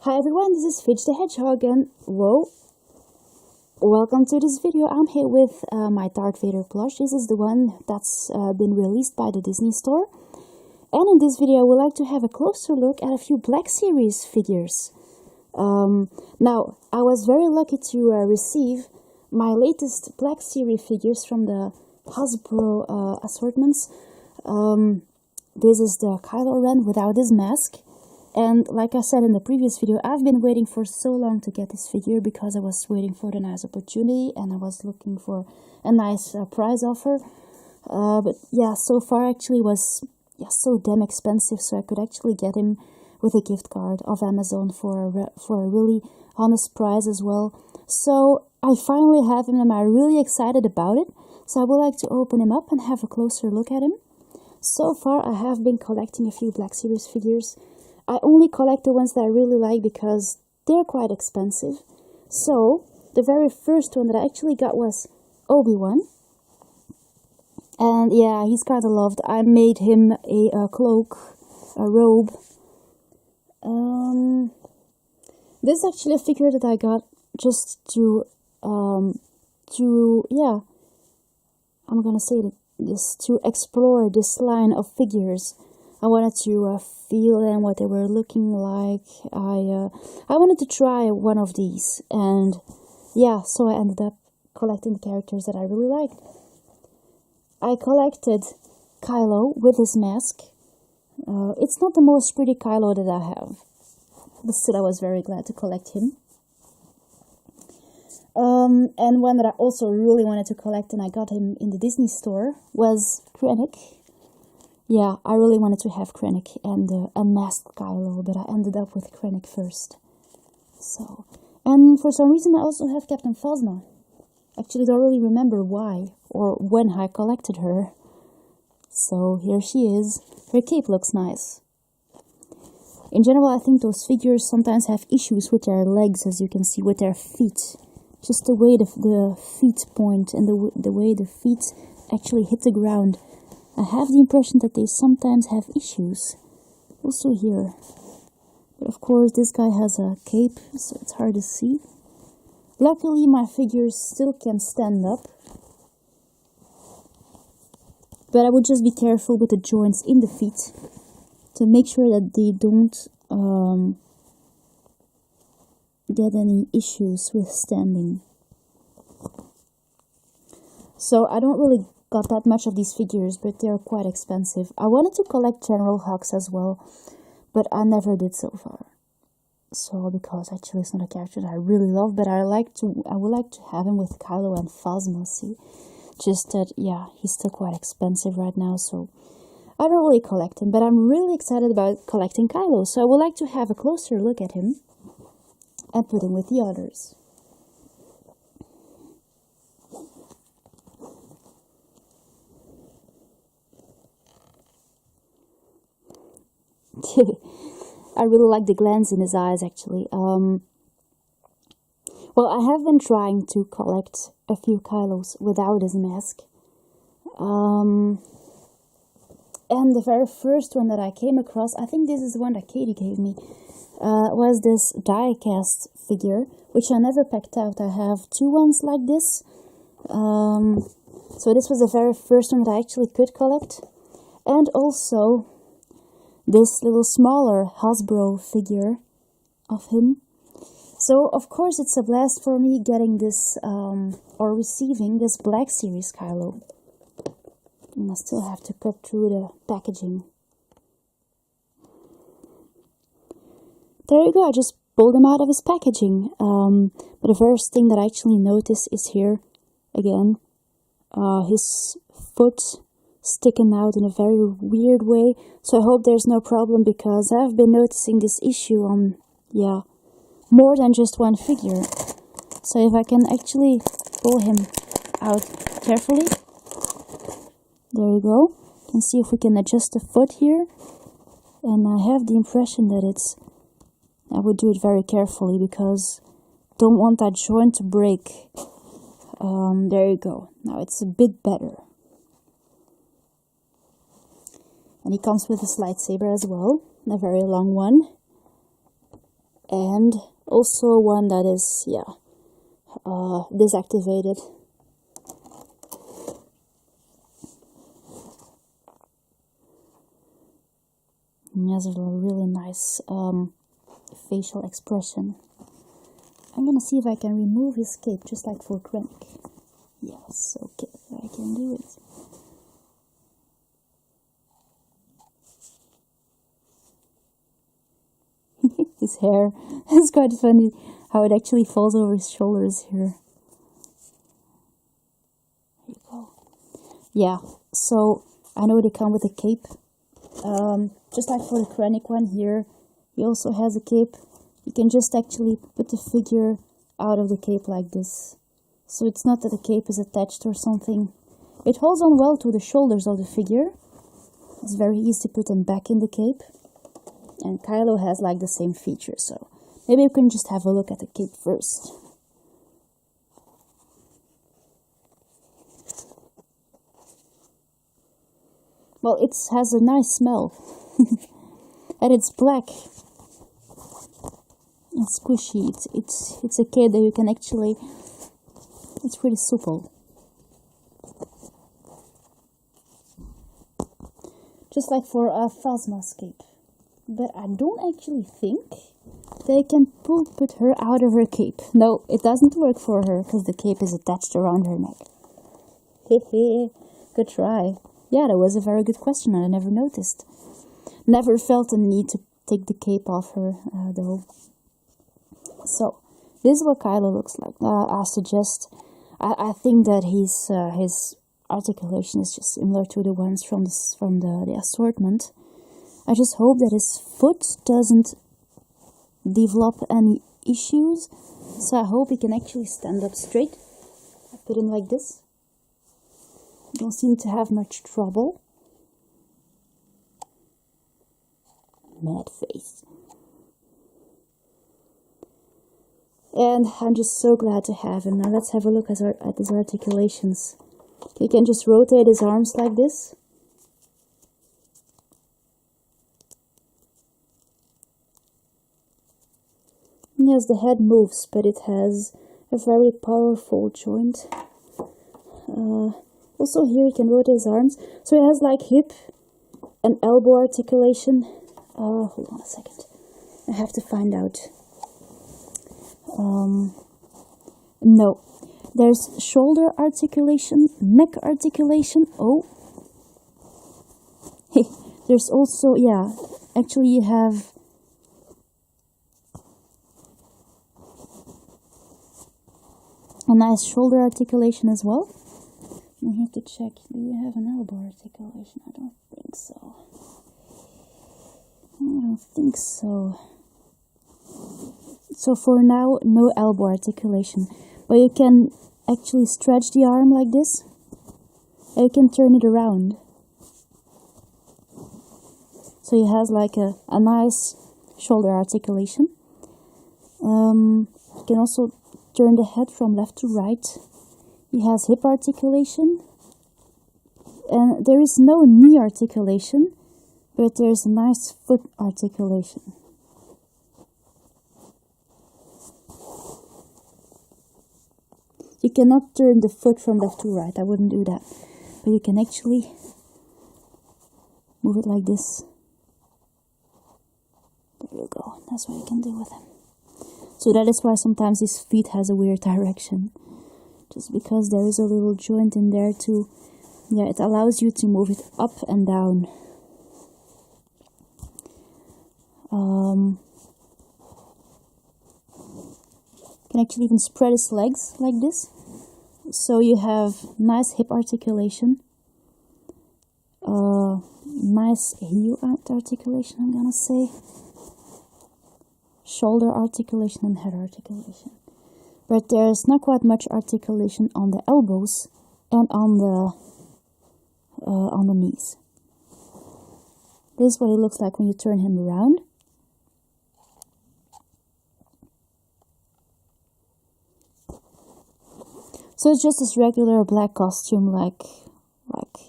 Hi everyone, this is Fidge the Hedgehog and whoa, welcome to this video. I'm here with my Darth Vader plush. This is the one that's been released by the Disney store. And in this video I would like to have a closer look at a few Black Series figures. Now, I was very lucky to receive my latest Black Series figures from the Hasbro assortments. This is the Kylo Ren without his mask. And like I said in the previous video, I've been waiting for so long to get this figure because I was waiting for the nice opportunity and I was looking for a nice prize offer. But yeah, so far actually was so damn expensive, so I could actually get him with a gift card of Amazon for a really honest price as well. So I finally have him and I'm really excited about it. So I would like to open him up and have a closer look at him. So far I have been collecting a few Black Series figures. I only collect the ones that I really like because they're quite expensive. So, the very first one that I actually got was Obi-Wan. And yeah, he's kind of loved. I made him a cloak, a robe. This is actually a figure that I got just to explore this line of figures. I wanted to feel them, what they were looking like. I wanted to try one of these, and yeah, so I ended up collecting the characters that I really liked. I collected Kylo with his mask. It's not the most pretty Kylo that I have, but still I was very glad to collect him. And one that I also really wanted to collect, and I got him in the Disney store, was Krennic. Yeah, I really wanted to have Krennic and a masked Kylo, but I ended up with Krennic first. So, and for some reason I also have Captain Phasma. Actually, don't really remember why or when I collected her. So here she is. Her cape looks nice. In general, I think those figures sometimes have issues with their legs, as you can see, with their feet. Just the way the feet point and the way the feet actually hit the ground. I have the impression that they sometimes have issues. Also here. But of course this guy has a cape, so it's hard to see. Luckily my figures still can stand up. But I would just be careful with the joints in the feet to make sure that they don't get any issues with standing. So I don't really got that much of these figures, but they're quite expensive. I wanted to collect General Hux as well, but I never did so far. So because actually it's not a character that I really love, but I would like to have him with Kylo and Phasma. See, just that yeah, he's still quite expensive right now, so I don't really collect him. But I'm really excited about collecting Kylo, so I would like to have a closer look at him and put him with the others. I really like the glance in his eyes, actually. Well, I have been trying to collect a few Kylos without his mask. And the very first one that I came across, I think this is the one that Katie gave me, was this die-cast figure, which I never packed out. I have two ones like this. So this was the very first one that I actually could collect. And also this little smaller Hasbro figure of him. So of course it's a blast for me getting this or receiving this Black Series Kylo. And I still have to cut through the packaging. There you go, I just pulled him out of his packaging. But the first thing that I actually noticed is here again, his foot sticking out in a very weird way, so I hope there's no problem because I've been noticing this issue on, yeah, more than just one figure. So if I can actually pull him out carefully, there you go. You can see if we can adjust the foot here, and I have the impression that I would do it very carefully because don't want that joint to break. There you go. Now it's a bit better. And he comes with his lightsaber as well, a very long one. and also one that is, yeah, deactivated. And he has a really nice facial expression. I'm gonna see if I can remove his cape, just like for Krennic. Yes, okay, I can do it. His hair, it's quite funny how it actually falls over his shoulders here. There you go. Yeah, so I know they come with a cape. Just like for the Krennic one here, he also has a cape. You can just actually put the figure out of the cape like this. So it's not that the cape is attached or something. It holds on well to the shoulders of the figure. It's very easy to put them back in the cape. And Kylo has like the same feature, so maybe you can just have a look at the cape first. Well, it has a nice smell. And it's black. It's squishy. It's a cape that you can actually... It's pretty supple. Just like for a Phasma's cape. But I don't actually think they can put her out of her cape. No, it doesn't work for her because the cape is attached around her neck. Hehe, good try. Yeah, that was a very good question and I never noticed. Never felt the need to take the cape off her, though. So, this is what Kylo looks like. I think that his articulation is just similar to the ones from the assortment. I just hope that his foot doesn't develop any issues. So I hope he can actually stand up straight. I put him like this. Don't seem to have much trouble. Mad face. And I'm just so glad to have him. Now let's have a look at his articulations. He can just rotate his arms like this. Yes, the head moves, but it has a very powerful joint. Also here he can rotate his arms. So he has like hip and elbow articulation. Hold on a second. I have to find out. No. There's shoulder articulation, neck articulation. Oh. There's also, yeah, actually you have a nice shoulder articulation as well. I have to check, do you have an elbow articulation? I don't think so. I don't think so. So for now, no elbow articulation. But you can actually stretch the arm like this. And you can turn it around. So he has like a nice shoulder articulation. You can also turn the head from left to right. He has hip articulation. And there is no knee articulation, but there's a nice foot articulation. You cannot turn the foot from left to right, I wouldn't do that. But you can actually move it like this. There you go, that's what you can do with him. So that is why sometimes his feet has a weird direction. Just because there is a little joint in there to, yeah, it allows you to move it up and down. You can actually even spread his legs like this. So you have nice hip articulation. Nice heel articulation, I'm gonna say. Shoulder articulation and head articulation. But there's not quite much articulation on the elbows and on the knees. This is what he looks like when you turn him around. So it's just this regular black costume,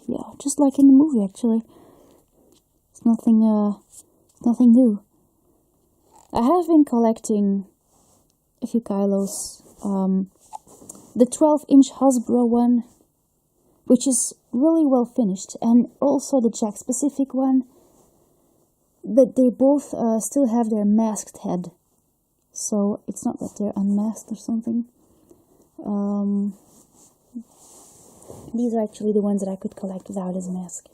yeah, just like in the movie actually. It's nothing new. I have been collecting a few Kylos. The 12-inch Hasbro one, which is really well finished, and also the Jack specific one, but they both still have their masked head, so it's not that they're unmasked or something. These are actually the ones that I could collect without his mask.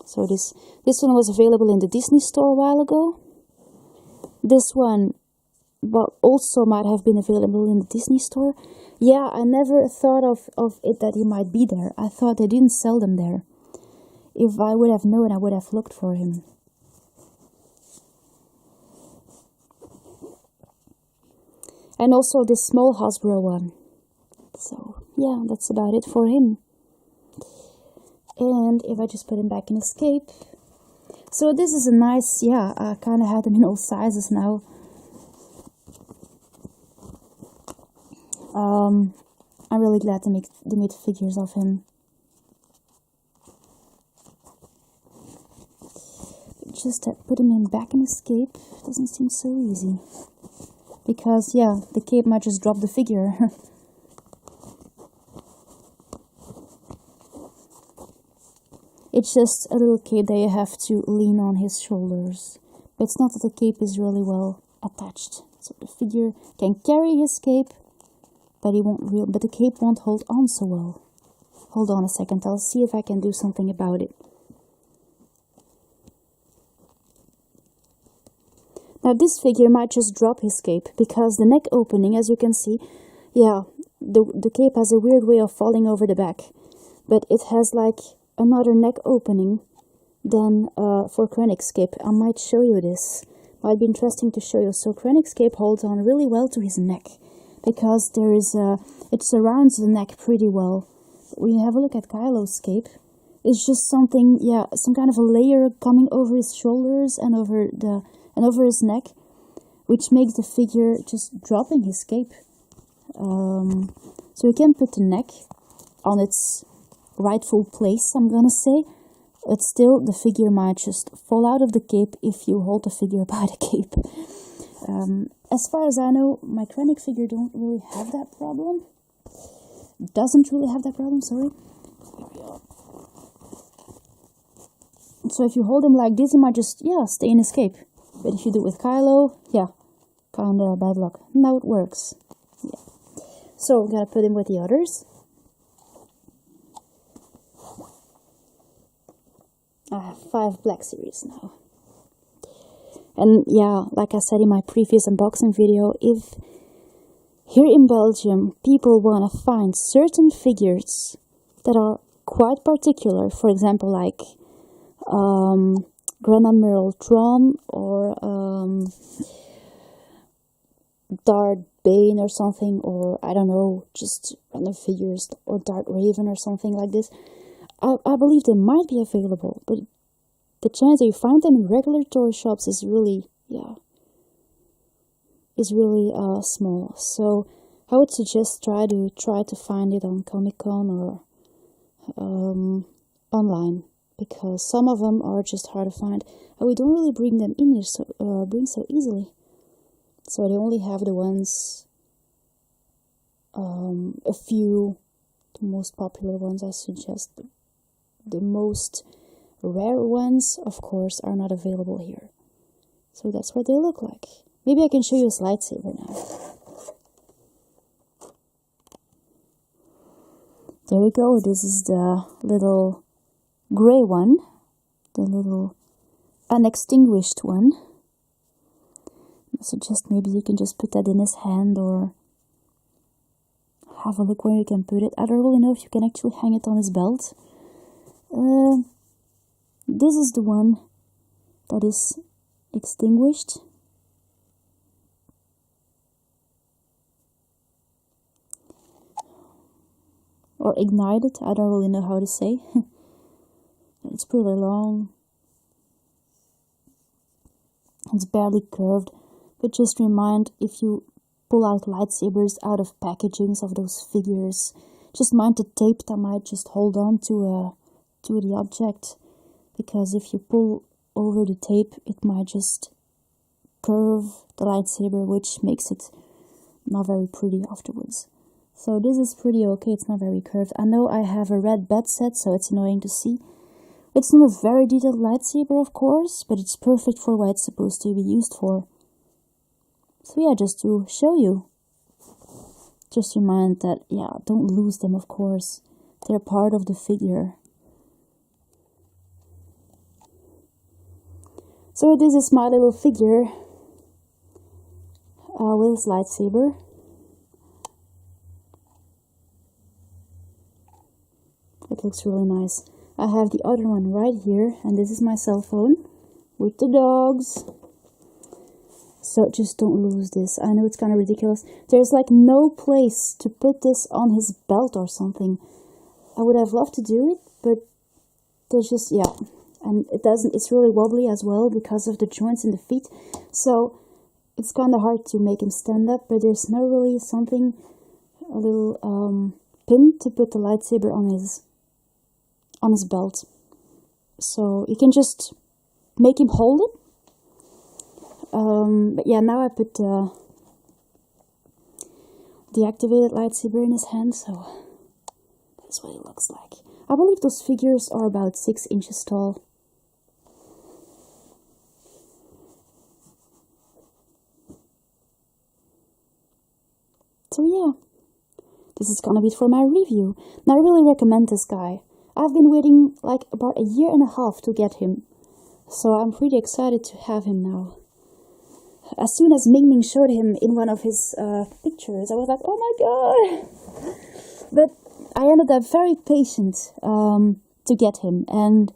So this one was available in the Disney store a while ago. This one, well, also might have been available in the Disney store. Yeah, I never thought of it that he might be there. I thought they didn't sell them there. If I would have known, I would have looked for him. And also this small Hasbro one. So, yeah, that's about it for him. And if I just put him back in Escape. So this is a nice, yeah, I kind of have them in all sizes now. I'm really glad they made figures of him. Just putting him back in Escape doesn't seem so easy. Because, yeah, the cape might just drop the figure. It's just a little cape that you have to lean on his shoulders. But it's not that the cape is really well attached. So the figure can carry his cape, but the cape won't hold on so well. Hold on a second, I'll see if I can do something about it. Now this figure might just drop his cape, because the neck opening, as you can see, yeah, the cape has a weird way of falling over the back. But it has like another neck opening than for Krennic's cape. I might show you this. Might be interesting to show you. So Krennic's cape holds on really well to his neck, because there is it surrounds the neck pretty well. When you have a look at Kylo's cape, it's just something, yeah, some kind of a layer coming over his shoulders and over his neck, which makes the figure just dropping his cape. So you can put the neck on its rightful place, I'm gonna say, but still the figure might just fall out of the cape if you hold the figure by the cape. As far as I know, my Krennic figure don't really have that problem. Doesn't really have that problem, sorry. Here we are. So if you hold him like this, he might just, yeah, stay in his cape. But if you do it with Kylo, yeah, kinda bad luck. Now it works. Yeah. So I'm gonna put him with the others. I have 5 Black Series now. And yeah, like I said in my previous unboxing video, if here in Belgium people want to find certain figures that are quite particular, for example like Grand Admiral Thrawn or Darth Bane or something, or I don't know, just random figures, or Darth Raven or something like this, I believe they might be available, but the chance that you find them in regular toy shops is really, yeah, small. So I would suggest try to find it on Comic-Con or online, because some of them are just hard to find, and we don't really bring them in here so easily. So they only have the ones, a few, the most popular ones. I suggest the most rare ones, of course, are not available here. So that's what they look like. Maybe I can show you his lightsaber now. There we go. This is the little gray one, the little unextinguished one. I suggest maybe you can just put that in his hand, or have a look where you can put it. I don't really know if you can actually hang it on his belt. This is the one that is extinguished. Or ignited, I don't really know how to say. It's pretty long. It's barely curved, but just remind, if you pull out lightsabers out of packagings of those figures, just mind the tape that might just hold on to the object, because if you pull over the tape, it might just curve the lightsaber, which makes it not very pretty afterwards. So this is pretty okay, it's not very curved. I know I have a red bed set, so it's annoying to see. It's not a very detailed lightsaber, of course, but it's perfect for what it's supposed to be used for. So yeah, just to show you. Just remind that, yeah, don't lose them, of course. They're part of the figure. So this is my little figure with his lightsaber. It looks really nice. I have the other one right here, and this is my cell phone with the dogs. So just don't lose this. I know it's kind of ridiculous. There's like no place to put this on his belt or something. I would have loved to do it, but there's just, yeah. And it's really wobbly as well because of the joints in the feet. So it's kind of hard to make him stand up, but there's not really something, a little pin to put the lightsaber on his belt. So you can just make him hold it. But yeah, now I put the activated lightsaber in his hand, so that's what it looks like. I believe those figures are about 6 inches tall. So yeah, this is gonna be it for my review. Now I really recommend this guy. I've been waiting like about a year and a half to get him, so I'm pretty excited to have him now. As soon as Ming Ming showed him in one of his pictures, I was like, oh my god! But I ended up very patient to get him, and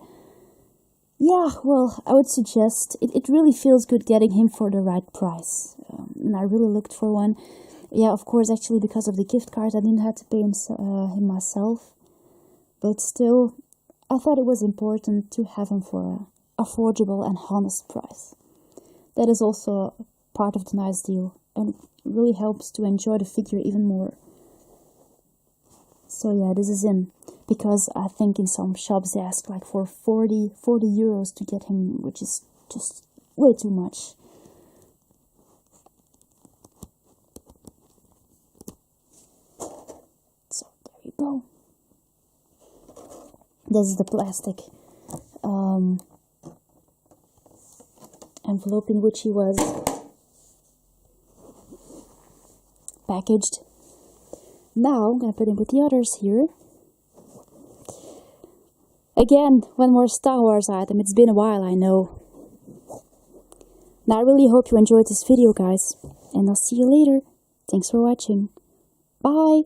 yeah, well, I would suggest, it really feels good getting him for the right price. And I really looked for one. Yeah, of course, actually, because of the gift cards, I didn't have to pay him myself. But still, I thought it was important to have him for an affordable and honest price. That is also part of the nice deal, and it really helps to enjoy the figure even more. So yeah, this is him, because I think in some shops they ask like for 40 euros to get him, which is just way too much. So there you go. This is the plastic envelope in which he was packaged. Now I'm gonna put him with the others here. Again, one more Star Wars item. It's been a while, I know. Now I really hope you enjoyed this video, guys, and I'll see you later. Thanks for watching. Bye!